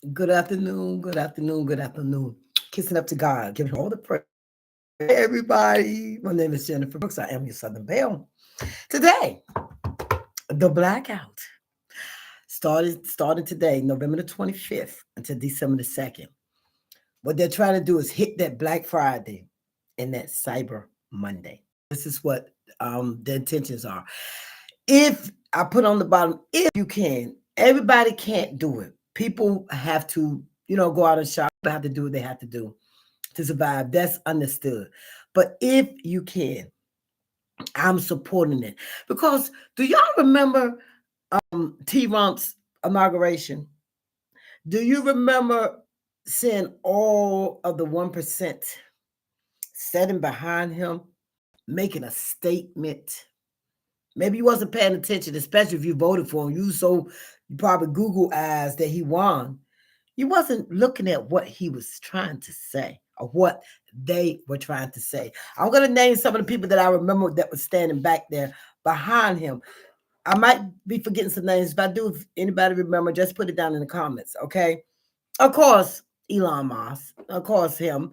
Good afternoon, good afternoon, good afternoon. Kissing up to God, giving all the praise. Hey, everybody. My name is Jennifer Brooks. I am your Southern Belle. Today, the blackout started today, November the 25th until December the 2nd. What they're trying to do is hit that Black Friday and that Cyber Monday. This is what the intentions are. If I put on the bottom, if you can, everybody can't do it. People have to, go out and shop. People have to do what they have to do to survive. That's understood. But if you can, I'm supporting it. Because do y'all remember T Rump's inauguration? Do you remember seeing all of the 1% sitting behind him, making a statement? Maybe you wasn't paying attention, especially if you voted for him. You probably Google eyes that he won. You wasn't looking at what he was trying to say or what they were trying to say. I'm going to name some of the people that I remember that was standing back there behind him. I might be forgetting some names. If I do, if anybody remember, just put it down in the comments, okay? Of course, Elon Musk. Of course, him.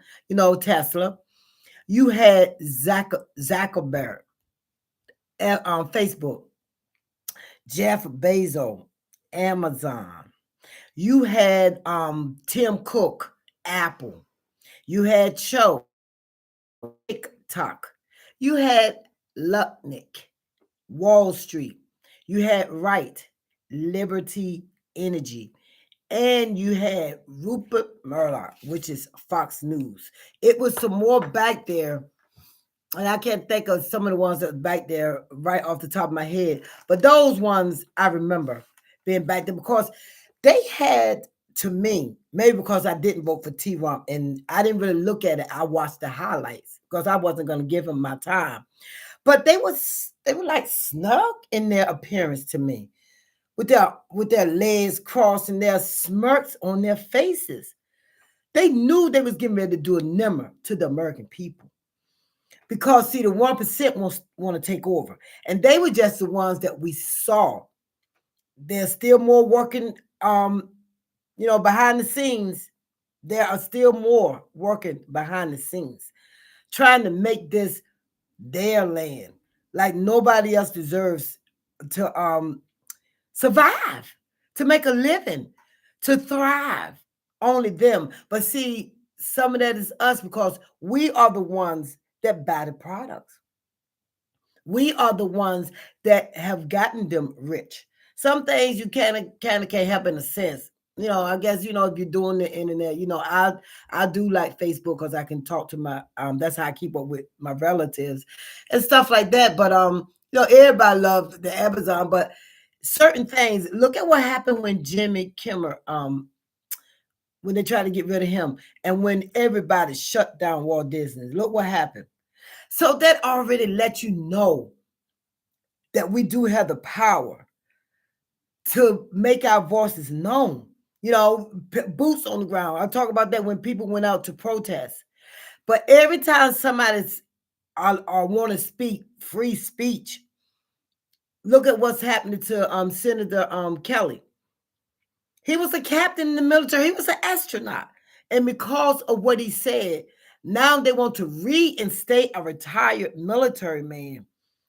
Tesla. You had Zuckerberg on Facebook. Jeff Bezos, Amazon. You had Tim Cook, Apple. You had Cho, TikTok. You had Lutnick, Wall Street. You had Wright, Liberty Energy. And you had Rupert Murdoch, which is Fox News. It was some more back there, and I can't think of some of the ones that was back there right off the top of my head. But those ones I remember being back there because they had, to me, maybe because I didn't vote for T-Rump and I didn't really look at it. I watched the highlights because I wasn't going to give him my time. But they were like snug in their appearance to me, with their legs crossed and their smirks on their faces. They knew they was getting ready to do a number to the American people. Because see, the 1% want to take over. And they were just the ones that we saw. There's still more working behind the scenes. There are still more working behind the scenes, trying to make this their land. Like nobody else deserves to survive, to make a living, to thrive. Only them. But see, some of that is us because we are the ones that buy the products. We are the ones that have gotten them rich. Some things you kind of can't help in a sense. I guess if you're doing the internet, I do like Facebook because I can talk to my that's how I keep up with my relatives and stuff like that. But everybody loves the Amazon, but certain things. Look at what happened when Jimmy Kimmel when they tried to get rid of him and when everybody shut down Walt Disney. Look what happened. So that already let you know that we do have the power to make our voices known. Boots on the ground. I talk about that when people went out to protest. But every time somebody's or want to speak free speech, look at what's happening to Senator Kelly. He was a captain in the military. He was an astronaut. And because of what he said, now they want to reinstate a retired military man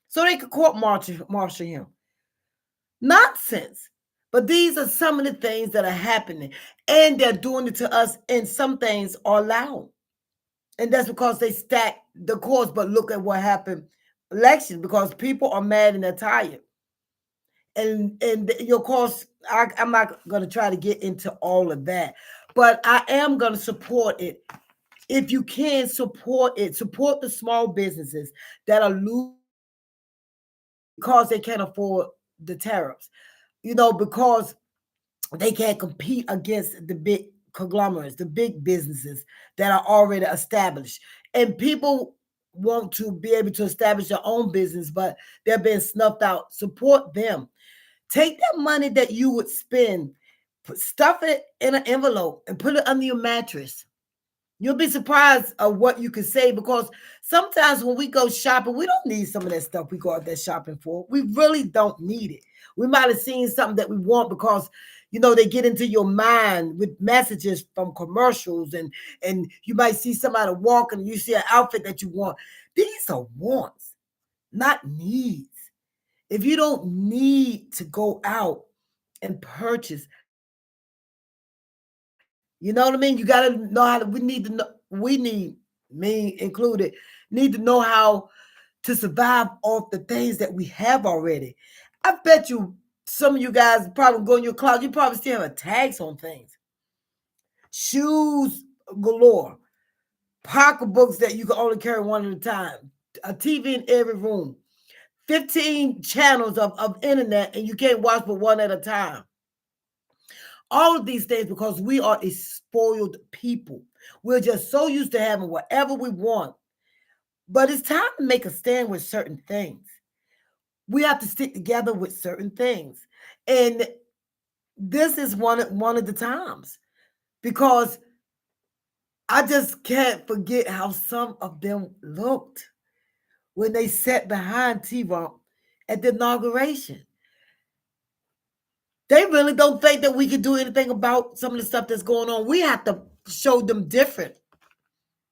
so they could court martial him. Nonsense. But these are some of the things that are happening. And they're doing it to us, and some things are allowed. And that's because they stacked the courts. But look at what happened elections, because people are mad and they're tired. And of course, I'm not going to try to get into all of that. But I am going to support it. If you can support it, support the small businesses that are losing because they can't afford the tariffs. Because they can't compete against the big conglomerates, the big businesses that are already established. And people want to be able to establish their own business, but they're being snuffed out. Support them. Take that money that you would spend, stuff it in an envelope and put it under your mattress. You'll be surprised of what you can save, because sometimes when we go shopping, we don't need some of that stuff we go out there shopping for. We really don't need it. We might have seen something that we want because, They get into your mind with messages from commercials, and you might see somebody walking and you see an outfit that you want. These are wants, not needs. If you don't need to go out and purchase, you know what I mean? You got to know how to, we need to know, we need, me included, need to know how to survive off the things that we have already. I bet you some of you guys probably go in your closet, you probably still have tags on things. Shoes galore, pocketbooks that you can only carry one at a time, a TV in every room, 15 channels of internet, and you can't watch but one at a time. All of these things because we are a spoiled people. We're just so used to having whatever we want. But it's time to make a stand with certain things. We have to stick together with certain things. And this is one of the times because I just can't forget how some of them looked when they sat behind T-Rump at the inauguration. They really don't think that we can do anything about some of the stuff that's going on. We have to show them different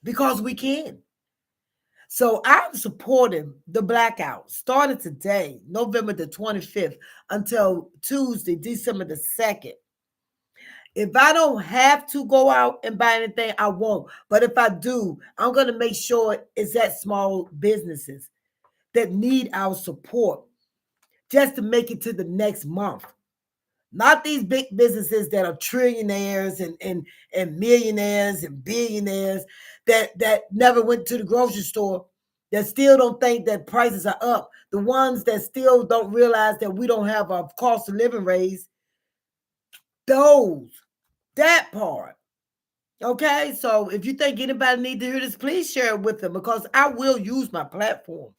because we can. So I'm supporting the blackout starting today, November the 25th, until Tuesday, December the 2nd. If I don't have to go out and buy anything, I won't. But if I do, I'm going to make sure it's at small businesses that need our support just to make it to the next month. Not these big businesses that are trillionaires and millionaires and billionaires that never went to the grocery store, that still don't think that prices are up. The ones that still don't realize that we don't have a cost of living raise. That part. Okay, so if you think anybody need to hear this, please share it with them because I will use my platform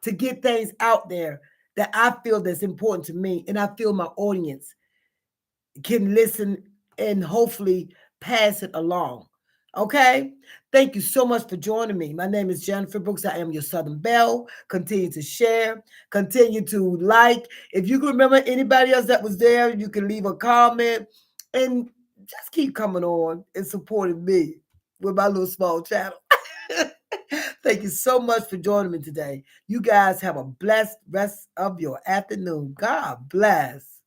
to get things out there that I feel that's important to me, and I feel my audience can listen and hopefully pass it along. Okay? Thank you so much for joining me. My name is Jennifer Brooks. I am your Southern Belle. Continue to share, continue to like. If you can remember anybody else that was there, you can leave a comment and just keep coming on and supporting me with my little small channel. Thank you so much for joining me today. You guys have a blessed rest of your afternoon. God bless.